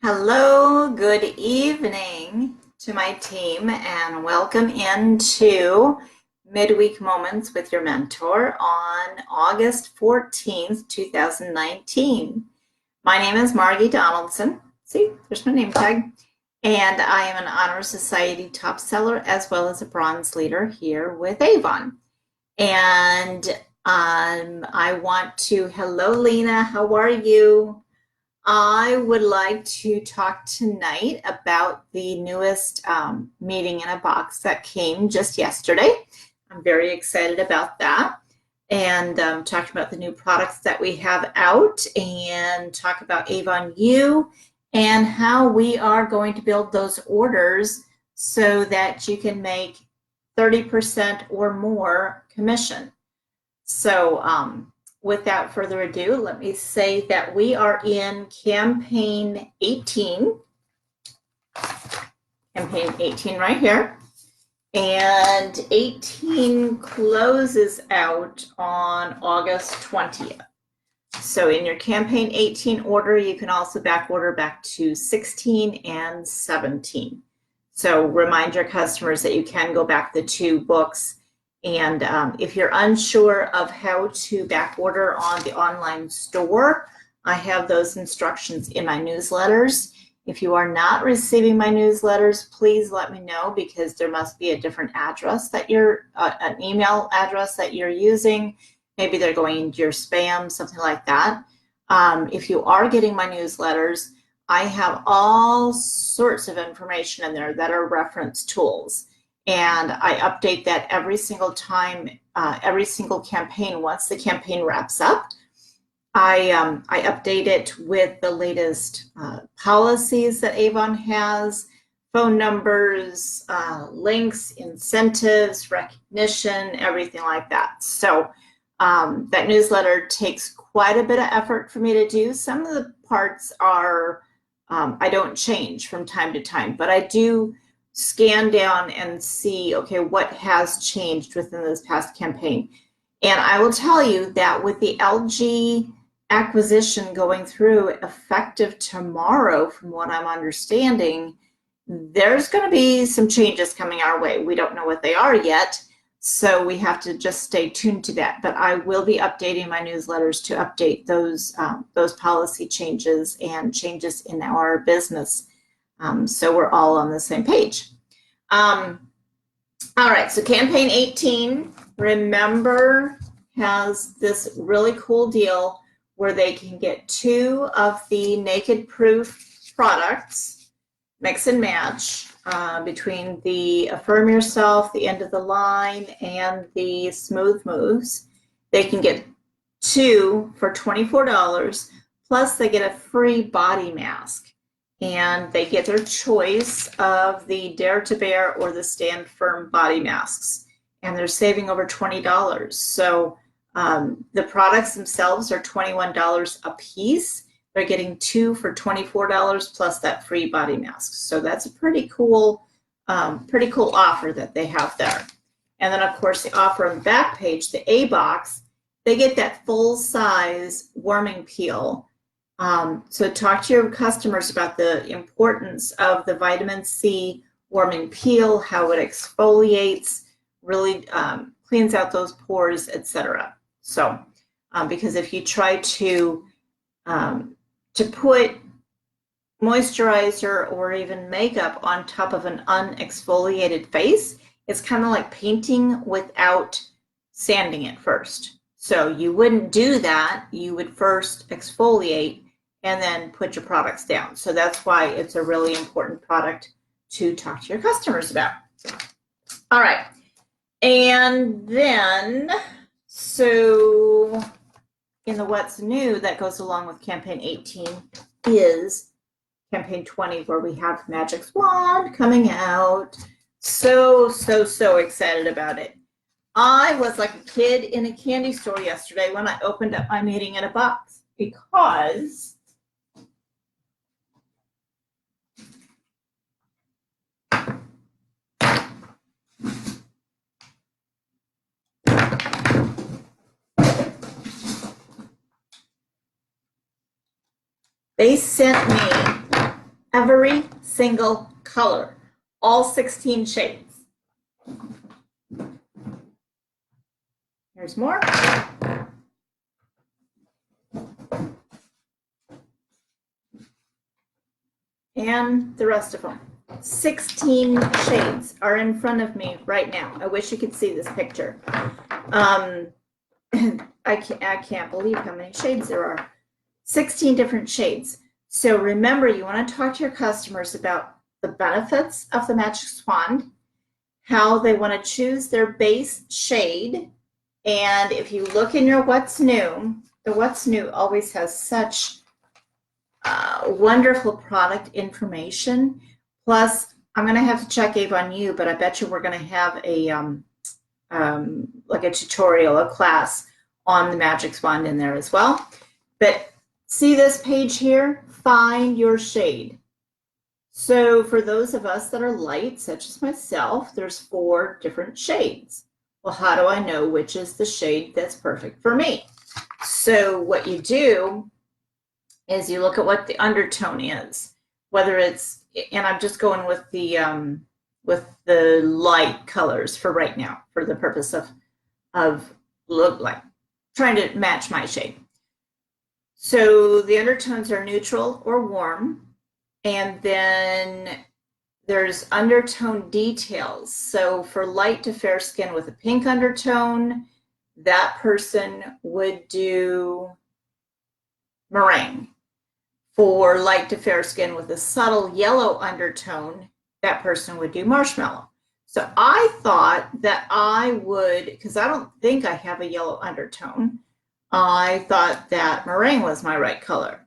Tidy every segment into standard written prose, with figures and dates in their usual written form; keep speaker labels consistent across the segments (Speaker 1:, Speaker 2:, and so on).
Speaker 1: Hello, good evening to my team, and welcome into Midweek Moments with your mentor on August 14th, 2019. My name is Margie Donaldson. See, there's my name tag. And I am an Honor Society top seller as well as a bronze leader here with Avon. And I want to, hello Lena, how are you? I would like to talk tonight about the newest meeting in a box that came just yesterday. I'm very excited about that. And talk about the new products that we have out and talk about Avon U and how we are going to build those orders so that you can make 30% or more commission. So without further ado, let me say that we are in campaign 18. Campaign 18 right here. And 18 closes out on August 20th. So in your campaign 18 order, you can also back order back to 16 and 17. So remind your customers that you can go back the 2 books. And if you're unsure of how to back order on the online store, I have those instructions in my newsletters. If you are not receiving my newsletters, please let me know, because there must be a different address that you're, an email address that you're using. Maybe they're going into your spam, something like that. If you are getting my newsletters, I have all sorts of information in there that are reference tools. And I update that every single time, every single campaign. Once the campaign wraps up, I update it with the latest policies that Avon has, phone numbers, links, incentives, recognition, everything like that. So that newsletter takes quite a bit of effort for me to do. Some of the parts are, I don't change from time to time, but I do scan down and see, okay, what has changed within this past campaign. And I will tell you that with the LG acquisition going through effective tomorrow, from what I'm understanding, there's going to be some changes coming our way. We don't know what they are yet, so we have to just stay tuned to that. But I will be updating my newsletters to update those policy changes and changes in our business. So we're all on the same page. All right, so campaign 18, remember, has this really cool deal where they can get 2 of the Naked Proof products, mix and match, between the Affirm Yourself, the End of the Line, and the Smooth Moves. They can get 2 for $24, plus they get a free body mask. And they get their choice of the Dare to Bear or the Stand Firm body masks. And they're saving over $20. So the products themselves are $21 a piece. They're getting 2 for $24 plus that free body mask. So that's a pretty cool offer that they have there. And then of course the offer on the back page, the A box, they get that full size warming peel. So talk to your customers about the importance of the vitamin C warming peel, how it exfoliates, really cleans out those pores, etc. So because if you try to put moisturizer or even makeup on top of an unexfoliated face, it's kind of like painting without sanding it first. So you wouldn't do that. You would first exfoliate and then put your products down. So that's why it's a really important product to talk to your customers about. All right. And then, so in the what's new that goes along with campaign 18 is campaign 20, where we have Magic's Wand coming out. So excited about it. I was like a kid in a candy store yesterday when I opened up my meeting in a box, because they sent me every single color, all 16 shades. Here's more. And the rest of them. 16 shades are in front of me right now. I wish you could see this picture. I can't believe how many shades there are. 16 different shades. So remember, you want to talk to your customers about the benefits of the Magic Wand, how they want to choose their base shade. And if you look in your What's New, the What's New always has such wonderful product information. Plus, I'm going to have to check, Abe, on you, but I bet you we're going to have a like a tutorial, a class on the Magic Wand in there as well. But see this page here? Find your shade. So for those of us that are light, such as myself, there's 4 different shades. Well, how do I know which is the shade that's perfect for me? So what you do is you look at what the undertone is, whether it's, and I'm just going with the light colors for right now, for the purpose of look like trying to match my shade. So the undertones are neutral or warm, and then there's undertone details. So for light to fair skin with a pink undertone, that person would do meringue. For light to fair skin with a subtle yellow undertone, that person would do marshmallow. So I thought that I would, because I don't think I have a yellow undertone, I thought that meringue was my right color,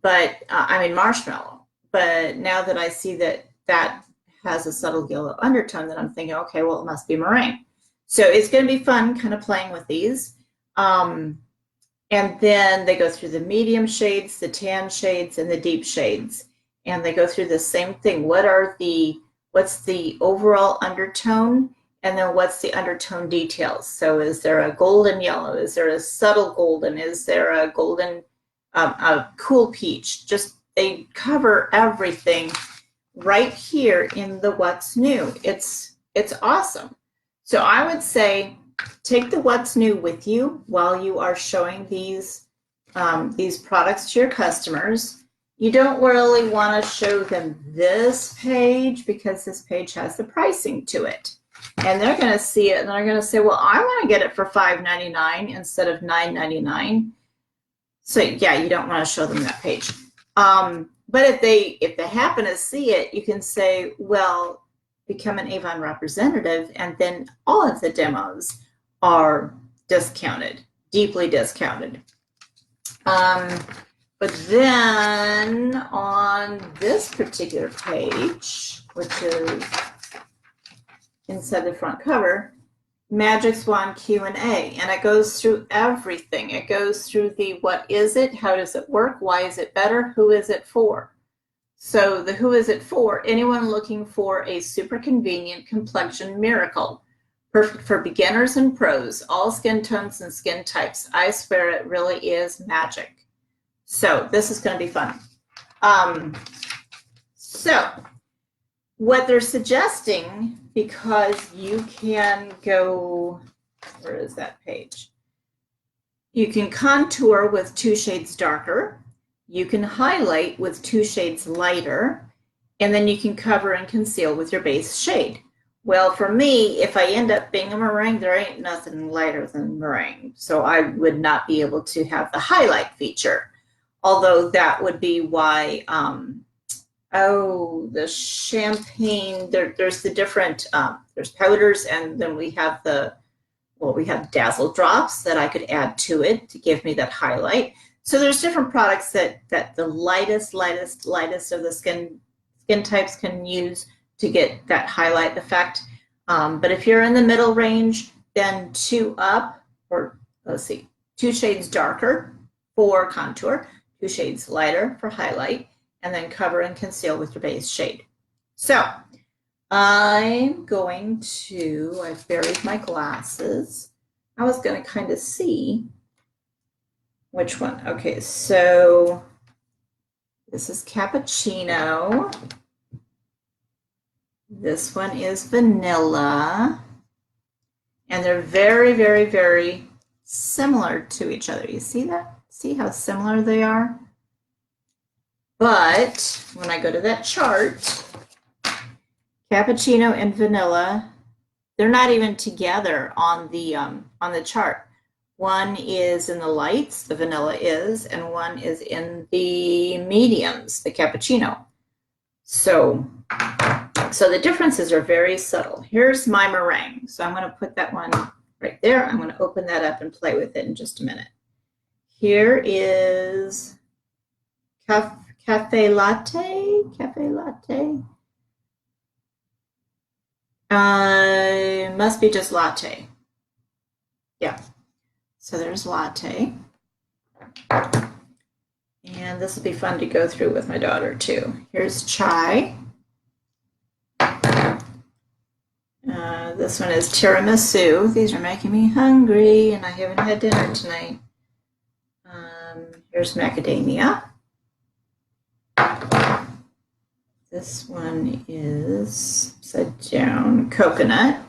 Speaker 1: but I mean marshmallow. But now that I see that that has a subtle yellow undertone, then I'm thinking, okay, well, it must be meringue. So it's going to be fun kind of playing with these. And then they go through the medium shades, the tan shades, and the deep shades. And they go through the same thing. What's the overall undertone? And then what's the undertone details? So is there a golden yellow? Is there a subtle golden? Is there a golden, a cool peach? Just, they cover everything right here in the What's New. It's awesome. So I would say, take the What's New with you while you are showing these products to your customers. You don't really want to show them this page because this page has the pricing to it. And they're going to see it and they're going to say, well, I want to get it for $5.99 instead of $9.99. So yeah, you don't want to show them that page. But if they happen to see it, you can say, well, become an Avon representative, and then all of the demos are discounted, deeply discounted. But then on this particular page, which is inside the front cover, Magic Wand Q&A, and it goes through everything. It goes through the what is it, how does it work, why is it better, who is it for. So the who is it for, anyone looking for a super convenient complexion miracle. Perfect for beginners and pros, all skin tones and skin types. I swear it really is magic. So this is going to be fun. So what they're suggesting, because you can go, where is that page? You can contour with 2 shades darker. You can highlight with 2 shades lighter. And then you can cover and conceal with your base shade. Well, for me, if I end up being a meringue, there ain't nothing lighter than meringue. So I would not be able to have the highlight feature. Although that would be why, the champagne, there's the different, there's powders, and then we have we have Dazzle Drops that I could add to it to give me that highlight. So there's different products that the lightest of the skin types can use to get that highlight effect. But if you're in the middle range, then 2 up, or let's see, 2 shades darker for contour, 2 shades lighter for highlight, and then cover and conceal with your base shade. So I'm going to, I've buried my glasses. I was going to kind of see which one. Okay, so This is cappuccino. This one is vanilla. And they're very, very, very similar to each other. You see that? See how similar they are? But when I go to that chart, cappuccino and vanilla, they're not even together on the chart. One is in the lights, the vanilla is, and one is in the mediums, the cappuccino. So the differences are very subtle. Here's my meringue. So I'm going to put that one right there. I'm going to open that up and play with it in just a minute. Here is cafe latte. Must be just latte. Yeah. So there's latte. And this will be fun to go through with my daughter too. Here's chai. This one is tiramisu. These are making me hungry and I haven't had dinner tonight. Here's macadamia. This one is upside down coconut.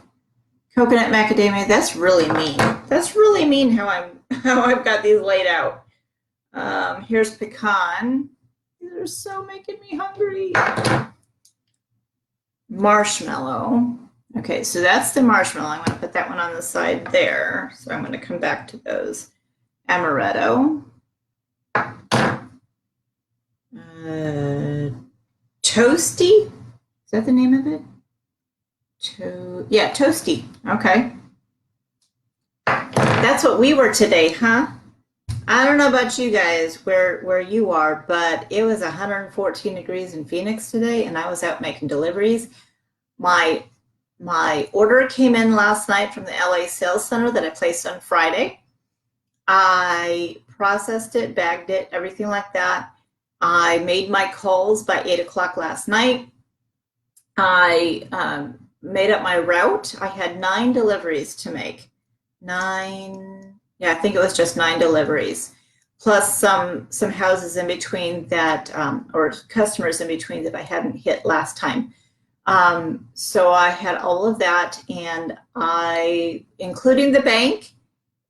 Speaker 1: Coconut macadamia, that's really mean. That's really mean how I've got these laid out. Here's pecan. These are so making me hungry. Marshmallow. Okay, so that's the marshmallow. I'm going to put that one on the side there. So I'm going to come back to those. Amaretto. Toasty? Is that the name of it? Yeah, Toasty. Okay. That's what we were today, huh? I don't know about you guys where you are, but it was 114 degrees in Phoenix today, and I was out making deliveries. My order came in last night from the LA Sales Center that I placed on Friday. I processed it, bagged it, everything like that. I made my calls by 8 o'clock last night. I made up my route. I had 9 deliveries to make. 9, yeah, I think it was just 9 deliveries, plus some houses in between that, or customers in between that I hadn't hit last time. So I had all of that, and including the bank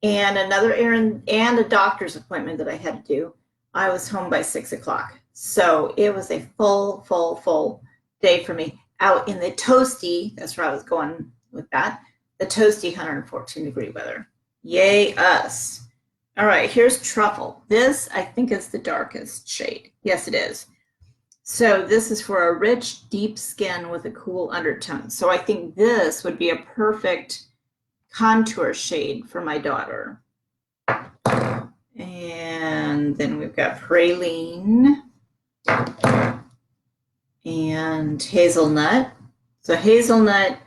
Speaker 1: and another errand and a doctor's appointment that I had to do, I was home by 6 o'clock. So it was a full day for me out in the toasty. That's where I was going with that. The toasty 114 degree weather. Yay us. All right, here's truffle. This I think is the darkest shade. Yes, it is. So this is for a rich, deep skin with a cool undertone. So I think this would be a perfect contour shade for my daughter. And then we've got praline and hazelnut. So hazelnut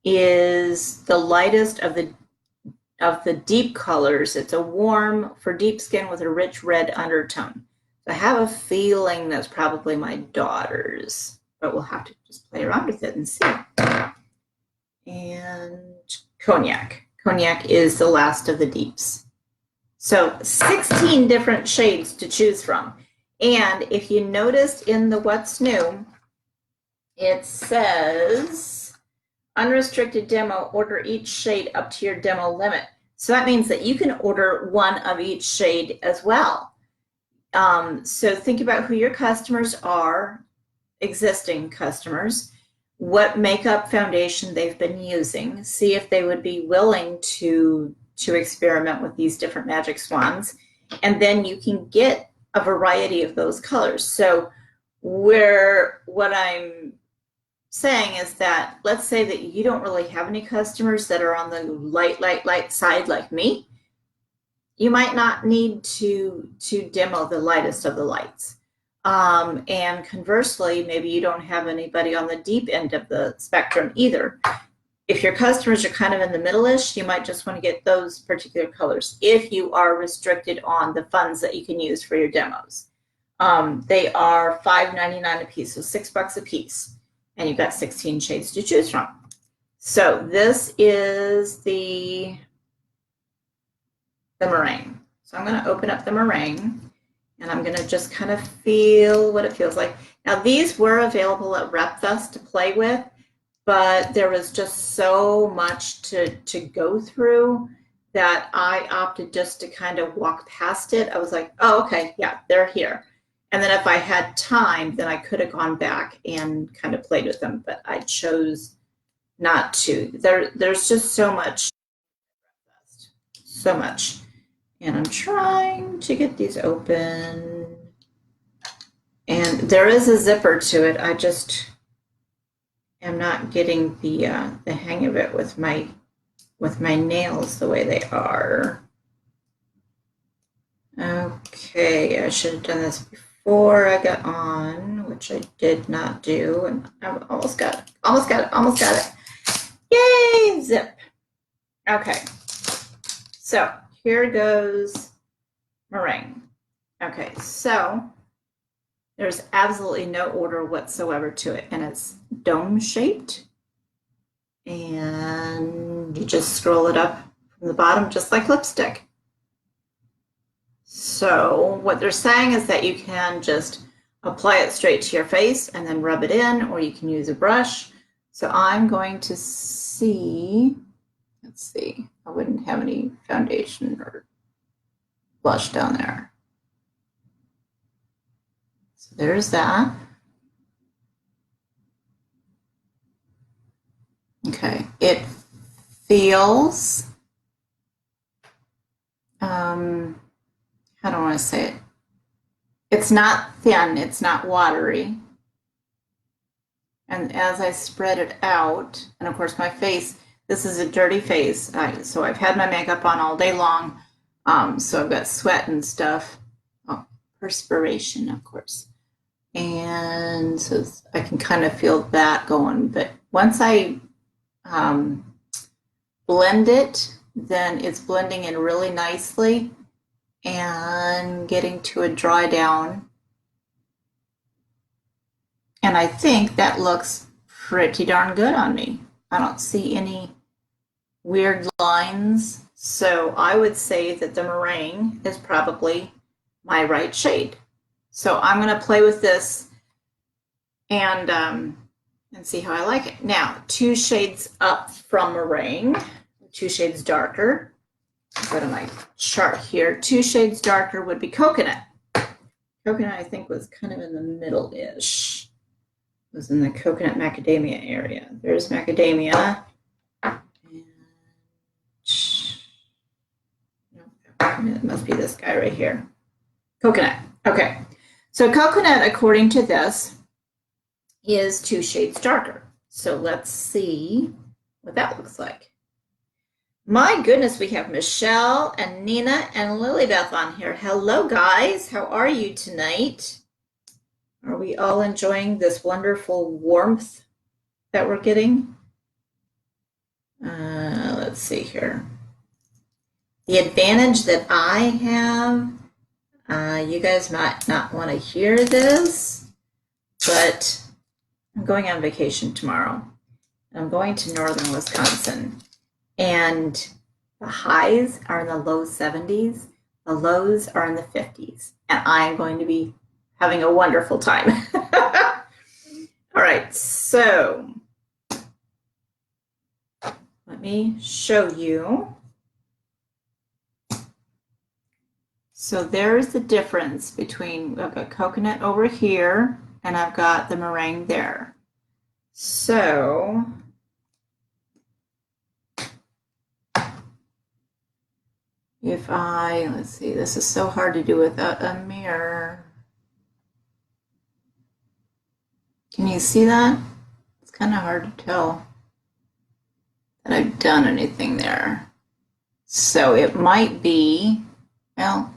Speaker 1: is the lightest of the deep colors. It's a warm for deep skin with a rich red undertone. So I have a feeling that's probably my daughter's, but we'll have to just play around with it and see. And cognac. Cognac is the last of the deeps. So 16 different shades to choose from. And if you noticed in the What's New, it says unrestricted demo, order each shade up to your demo limit. So that means that you can order one of each shade as well. So think about who your customers are, existing customers, what makeup foundation they've been using, see if they would be willing to experiment with these different magic swands, and then you can get a variety of those colors. So what I'm saying is that, let's say that you don't really have any customers that are on the light side like me. You might not need to demo the lightest of the lights. And conversely, maybe you don't have anybody on the deep end of the spectrum either. If your customers are kind of in the middle-ish, you might just want to get those particular colors if you are restricted on the funds that you can use for your demos. They are $5.99 a piece, so $6 a piece, and you've got 16 shades to choose from. So this is the meringue. So I'm going to open up the meringue, And I'm gonna just kind of feel what it feels like. Now these were available at RepFest to play with, but there was just so much to go through that I opted just to kind of walk past it. I was like, oh, okay, yeah, they're here. And then if I had time, then I could have gone back and kind of played with them, but I chose not to. There's just so much, so much. And I'm trying to get these open. And there is a zipper to it. I just am not getting the hang of it with my nails the way they are. Okay, I should have done this before I got on, which I did not do, and I almost got it. Almost got it. Yay, zip. Okay, so here goes meringue. Okay, so there's absolutely no order whatsoever to it, and it's dome shaped. And you just scroll it up from the bottom, just like lipstick. So what they're saying is that you can just apply it straight to your face and then rub it in, or you can use a brush. So I'm going to see, let's see, I wouldn't have any foundation or blush down there. So there's that. Okay, it feels, how do I want to say it? It's not thin, it's not watery. And as I spread it out, and of course my face, this is a dirty face, so I've had my makeup on all day long, so I've got sweat and stuff. Oh, perspiration, of course. And so I can kind of feel that going, but once I blend it, then it's blending in really nicely and getting to a dry down. And I think that looks pretty darn good on me. I don't see any weird lines. So I would say that the meringue is probably my right shade. So I'm going to play with this and see how I like it. Now, 2 shades up from meringue, 2 shades darker. Go to my chart here. 2 shades darker would be coconut. Coconut, I think, was kind of in the middle-ish. It was in the coconut macadamia area. There's macadamia. And it must be this guy right here. Coconut. Okay. So coconut, according to this, is 2 shades darker. So let's see what that looks like. My goodness, we have Michelle and Nina and Lilybeth on here. Hello, guys. How are you tonight? Are we all enjoying this wonderful warmth that we're getting? Let's see here. The advantage that I have, you guys might not want to hear this, but I'm going on vacation tomorrow. I'm going to northern Wisconsin, and the highs are in the low 70s, the lows are in the 50s, and I am going to be having a wonderful time. All right, so let me show you. So there's the difference between, I've got coconut over here and I've got the meringue there. So if let's see, this is so hard to do without a mirror. Can you see that? It's kind of hard to tell that I've done anything there. So it might be, well,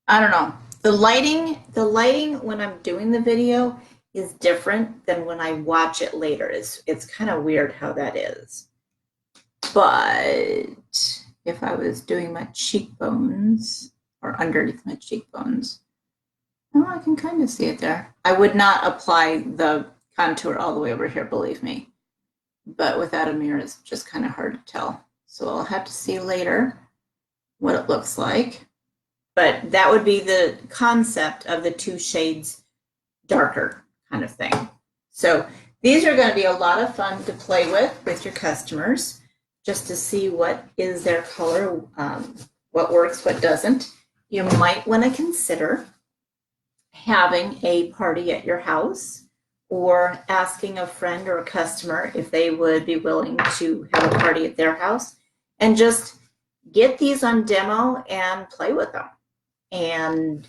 Speaker 1: I don't know. The lighting when I'm doing the video is different than when I watch it later. It's kind of weird how that is. But if I was doing my cheekbones or underneath my cheekbones, oh, I can kind of see it there. I would not apply the contour all the way over here, believe me. But without a mirror, it's just kind of hard to tell. So I'll have to see later what it looks like. But that would be the concept of the 2 shades darker kind of thing. So these are going to be a lot of fun to play with your customers, just to see what is their color, what works, what doesn't. You might want to consider having a party at your house, or asking a friend or a customer if they would be willing to have a party at their house, and just get these on demo and play with them and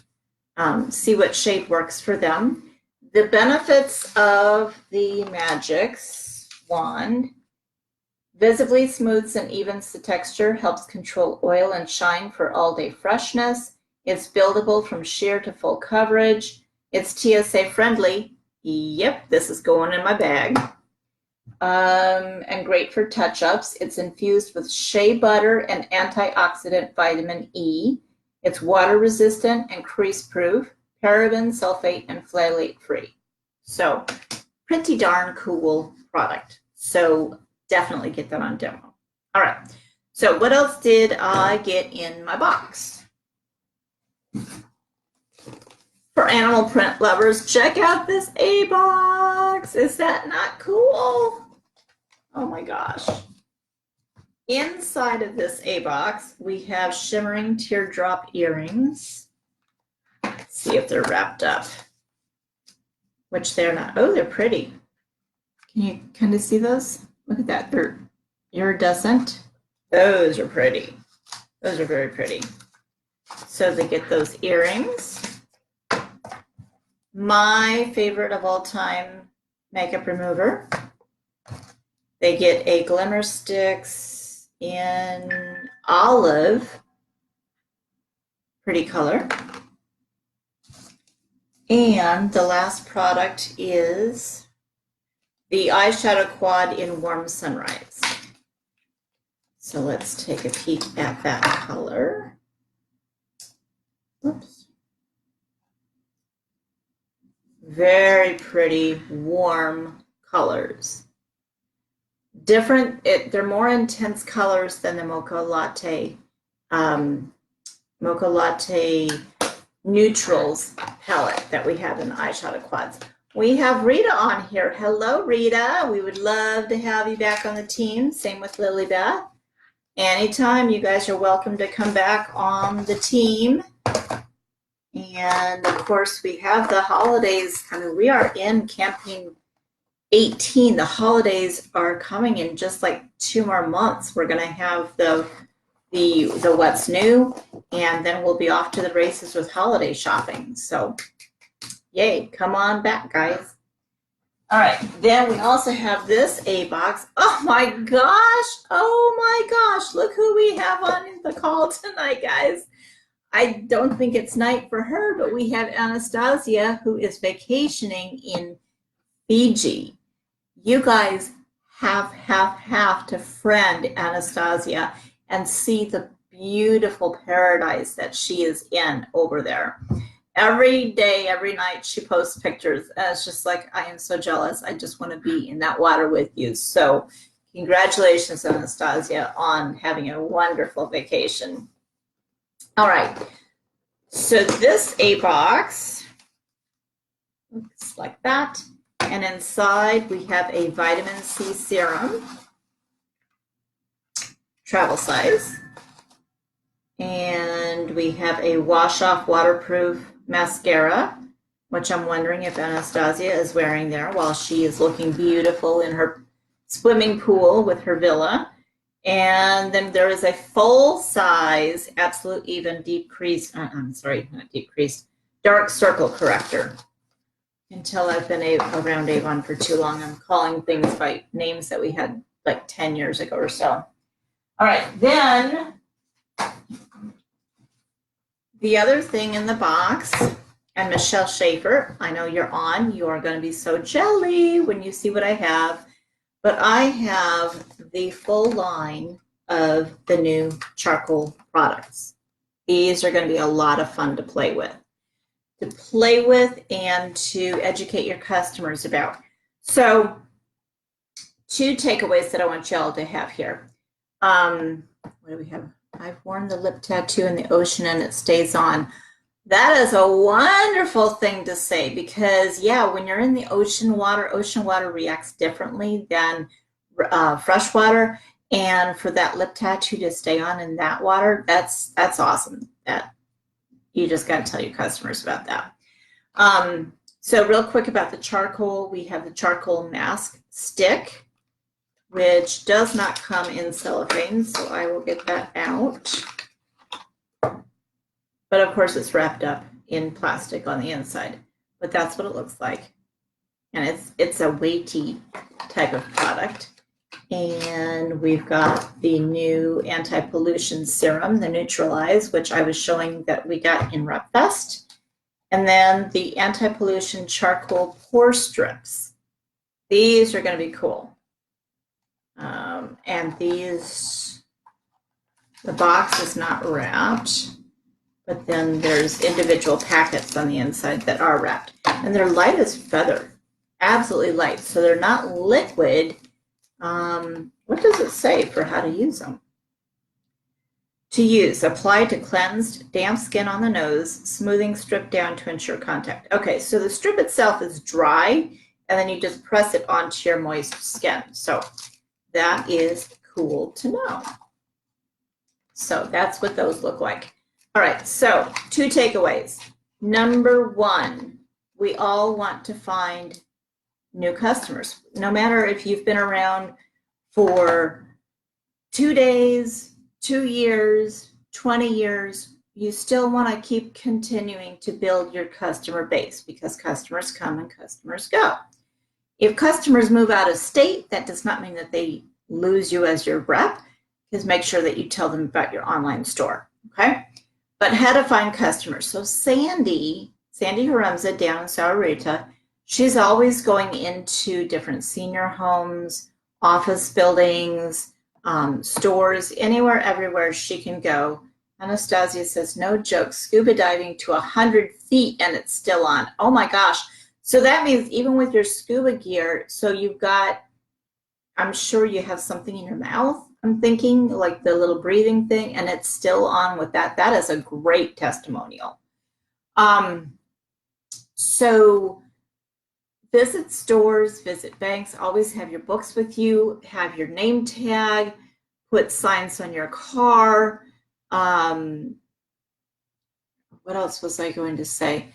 Speaker 1: see what shade works for them. The benefits of the Magix wand: visibly smooths and evens the texture, helps control oil and shine for all-day freshness. It's buildable from sheer to full coverage. It's TSA friendly. Yep, this is going in my bag. And great for touch-ups. It's infused with shea butter and antioxidant vitamin E. It's water resistant and crease proof, paraben, sulfate, and phthalate free. So pretty darn cool product. So definitely get that on demo. All right, so what else did I get in my box? For animal print lovers, check out this A-box. Is that not cool? Oh my gosh. Inside of this A-box, we have shimmering teardrop earrings. Let's see if they're wrapped up, which they're not. Oh, they're pretty. Can you kind of see those? Look at that. They're iridescent. Those are pretty. Those are very pretty. So they get those earrings. My favorite of all time makeup remover. They get a glimmer sticks in olive, pretty color. And the last product is the eyeshadow quad in warm sunrise. So let's take a peek at that color. Oops. Very pretty, warm colors. Different, they're more intense colors than the Mocha Latte Neutrals palette that we have in the eyeshadow quads. We have Rita on here. Hello, Rita. We would love to have you back on the team. Same with Lily Beth. Anytime, you guys are welcome to come back on the team. And of course, we have the holidays. I mean, we are in campaign 18. The holidays are coming in just like 2 more months. We're going to have the what's new, and then we'll be off to the races with holiday shopping. So, yay! Come on back, guys. All right. Then we also have this A-box. Oh my gosh! Oh my gosh! Look who we have on the call tonight, guys. I don't think it's night for her, but we have Anastasia, who is vacationing in Fiji. You guys have to friend Anastasia and see the beautiful paradise that she is in over there. Every day, every night, she posts pictures. And it's just like, I am so jealous. I just want to be in that water with you. So congratulations, Anastasia, on having a wonderful vacation. All right, so this A-box looks like that. And inside we have a vitamin C serum, travel size. And we have a wash-off waterproof mascara, which I'm wondering if Anastasia is wearing there while she is looking beautiful in her swimming pool with her villa. And then there is a full-size Absolute Even deep crease, not deep crease, dark circle corrector. Until I've been around Avon for too long, I'm calling things by names that we had like 10 years ago or so. All right, then the other thing in the box, and Michelle Schaefer, I know you're on. You are going to be so jelly when you see what I have. But I have the full line of the new charcoal products. These are going to be a lot of fun to play with. And to educate your customers about. So 2 takeaways that I want y'all to have here. What do we have? I've worn the lip tattoo in the ocean and it stays on. That is a wonderful thing to say because, yeah, when you're in the ocean water reacts differently than fresh water. And for that lip tattoo to stay on in that water, that's awesome. That you just got to tell your customers about that. So real quick about the charcoal, we have the charcoal mask stick, which does not come in cellophane, so I will get that out. But of course it's wrapped up in plastic on the inside, but that's what it looks like. And it's a weighty type of product. And we've got the new anti-pollution serum, the Neutralize, which I was showing that we got in RepFest. And then the anti-pollution charcoal pore strips. These are going to be cool. And these, the box is not wrapped, but then there's individual packets on the inside that are wrapped. And they're light as feather, absolutely light. So they're not liquid. What does it say for how to use them? To use, apply to cleansed, damp skin on the nose, smoothing strip down to ensure contact. Okay, so the strip itself is dry, and then you just press it onto your moist skin. So that is cool to know. So that's what those look like. All right, so 2 takeaways. Number 1, we all want to find new customers. No matter if you've been around for 2 days, 2 years, 20 years, you still want to keep continuing to build your customer base because customers come and customers go. If customers move out of state, that does not mean that they lose you as your rep, because make sure that you tell them about your online store, okay? But how to find customers. So Sandy Haremza down in Sahuarita, she's always going into different senior homes, office buildings, stores, anywhere, everywhere she can go. Anastasia says, no joke, scuba diving to 100 feet and it's still on. Oh my gosh. So that means even with your scuba gear, so you've got, I'm sure you have something in your mouth, I'm thinking, like the little breathing thing, and it's still on with that. That is a great testimonial. So visit stores, visit banks, always have your books with you, have your name tag, put signs on your car. What else was I going to say?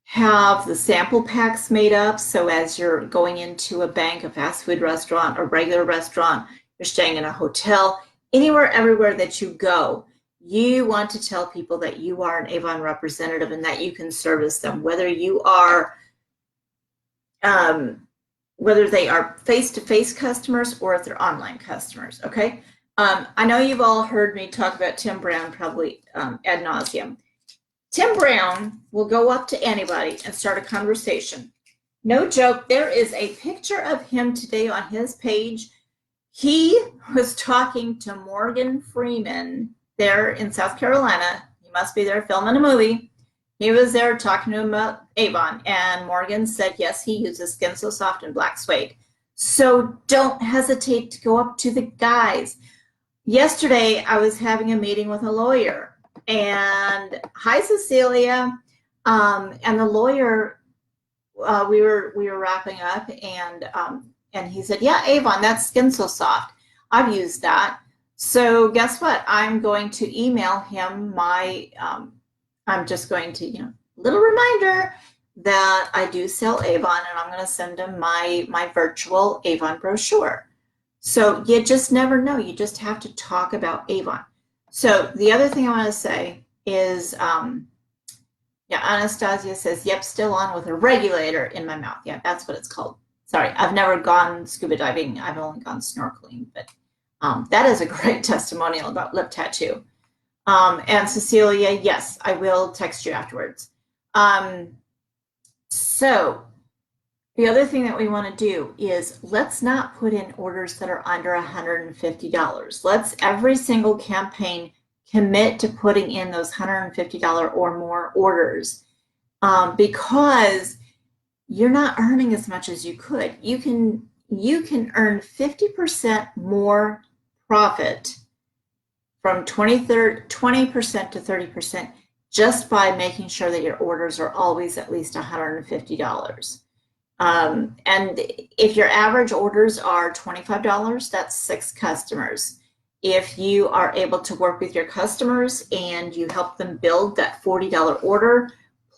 Speaker 1: Have the sample packs made up, so as you're going into a bank, a fast food restaurant, a regular restaurant, you're staying in a hotel, anywhere, everywhere that you go, you want to tell people that you are an Avon representative and that you can service them, whether you are whether they are face-to-face customers or if they're online customers, okay? I know you've all heard me talk about Tim Brown probably ad nauseum. Tim Brown will go up to anybody and start a conversation. No joke, there is a picture of him today on his page. He was talking to Morgan Freeman there in South Carolina. He must be there filming a movie. He was there talking to him about Avon, and Morgan said, yes, he uses Skin So Soft and Black Suede. So don't hesitate to go up to the guys. Yesterday, I was having a meeting with a lawyer, and hi, Cecilia, and the lawyer, we were wrapping up, and he said, yeah, Avon, that's Skin So Soft. I've used that. So guess what? I'm going to email him my, I'm just going to, little reminder that I do sell Avon, and I'm going to send him my virtual Avon brochure. So you just never know. You just have to talk about Avon. So the other thing I want to say is, Anastasia says, yep, still on with a regulator in my mouth. Yeah, that's what it's called. Sorry, I've never gone scuba diving. I've only gone snorkeling, but that is a great testimonial about lip tattoo. And Cecilia, yes, I will text you afterwards. So the other thing that we want to do is let's not put in orders that are under $150. Let's every single campaign commit to putting in those $150 or more orders because you're not earning as much as you could. You can earn 50% more profit from 20% to 30% just by making sure that your orders are always at least $150. And if your average orders are $25, that's 6 customers. If you are able to work with your customers and you help them build that $40 order,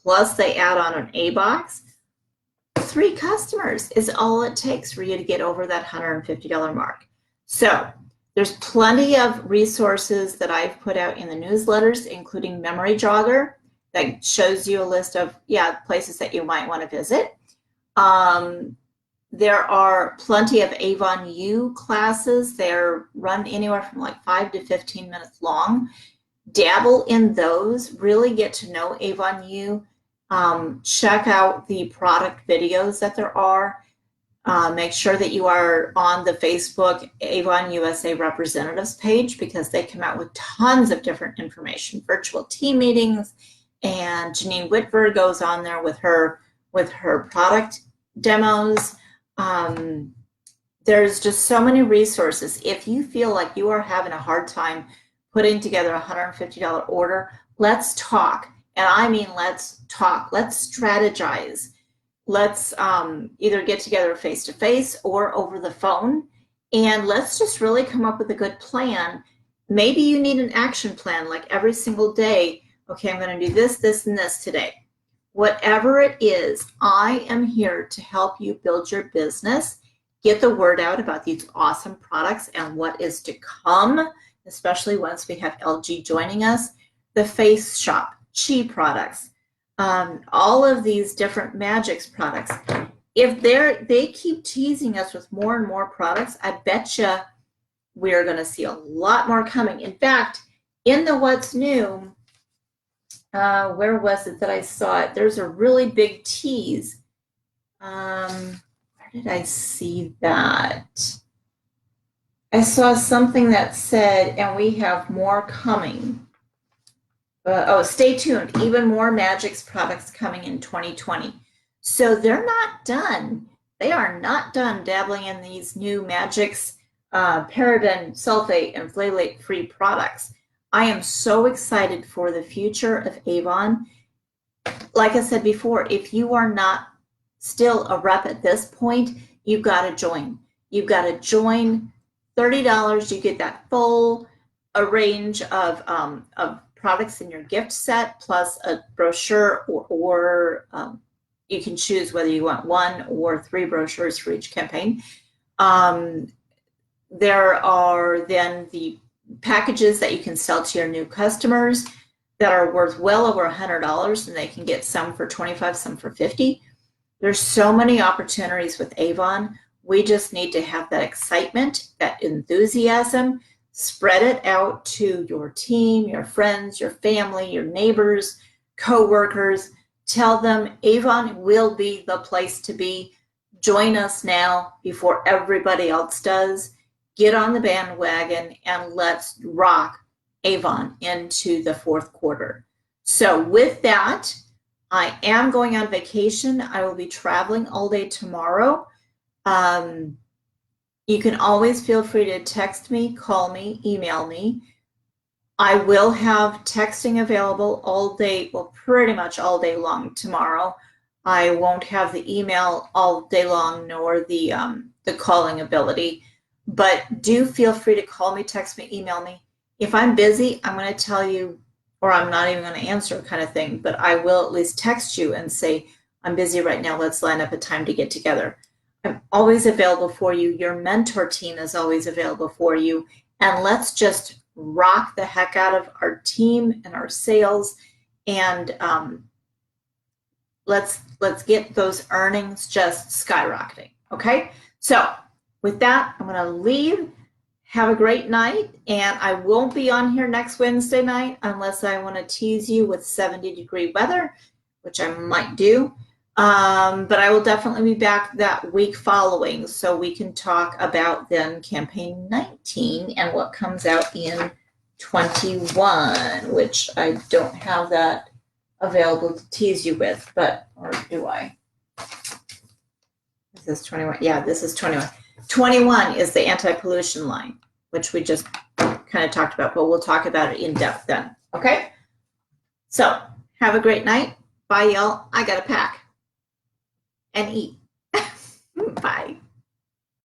Speaker 1: plus they add on an A box, 3 customers is all it takes for you to get over that $150 mark. So there's plenty of resources that I've put out in the newsletters, including Memory Jogger, that shows you a list of, places that you might want to visit. There are plenty of Avon U classes. They're run anywhere from like 5 to 15 minutes long. Dabble in those, really get to know Avon U. Check out the product videos that there are. Make sure that you are on the Facebook Avon USA Representatives page, because they come out with tons of different information, virtual team meetings, and Janine Whitver goes on there with her product demos. There's just so many resources. If you feel like you are having a hard time putting together a $150 order, let's talk. And I mean, let's talk. Let's strategize. Let's either get together face-to-face or over the phone, and let's just really come up with a good plan. Maybe you need an action plan, like every single day. Okay, I'm going to do this, this, and this today. Whatever it is, I am here to help you build your business, get the word out about these awesome products and what is to come, especially once we have LG joining us, the Face Shop, Chi products, all of these different Magix products. If they keep teasing us with more and more products, I bet you we're going to see a lot more coming. In fact, in the What's New, where was it that I saw it? There's a really big tease. Where did I see that? I saw something that said, and we have more coming. Stay tuned. Even more Magix products coming in 2020. So they're not done. They are not done dabbling in these new Magix paraben, sulfate, and phthalate-free products. I am so excited for the future of Avon. Like I said before, if you are not still a rep at this point, you've got to join. You've got to join. $30, you get that full range of products in your gift set, plus a brochure, or you can choose whether you want 1 or 3 brochures for each campaign. There are then the packages that you can sell to your new customers that are worth well over $100, and they can get some for $25, some for $50. There's so many opportunities with Avon. We just need to have that excitement, that enthusiasm. Spread it out to your team, your friends, your family, your neighbors, co-workers. Tell them Avon will be the place to be. Join us now before everybody else does. Get on the bandwagon and let's rock Avon into the 4th quarter. So with that, I am going on vacation. I will be traveling all day tomorrow. You can always feel free to text me, call me, email me. I will have texting available all day, well, pretty much all day long tomorrow. I won't have the email all day long, nor the calling ability, but do feel free to call me, text me, email me. If I'm busy, I'm going to tell you, or I'm not even going to answer kind of thing, but I will at least text you and say, I'm busy right now, let's line up a time to get together. I'm always available for you. Your mentor team is always available for you. And let's just rock the heck out of our team and our sales. And let's get those earnings just skyrocketing. Okay? So with that, I'm going to leave. Have a great night. And I won't be on here next Wednesday night unless I want to tease you with 70-degree weather, which I might do. But I will definitely be back that week following, so we can talk about then campaign 19 and what comes out in 21, which I don't have that available to tease you with, but, or do I? Is this 21? Yeah, this is 21. 21 is the anti-pollution line, which we just kind of talked about, but we'll talk about it in depth then. Okay? So have a great night. Bye, y'all. I got to pack and eat.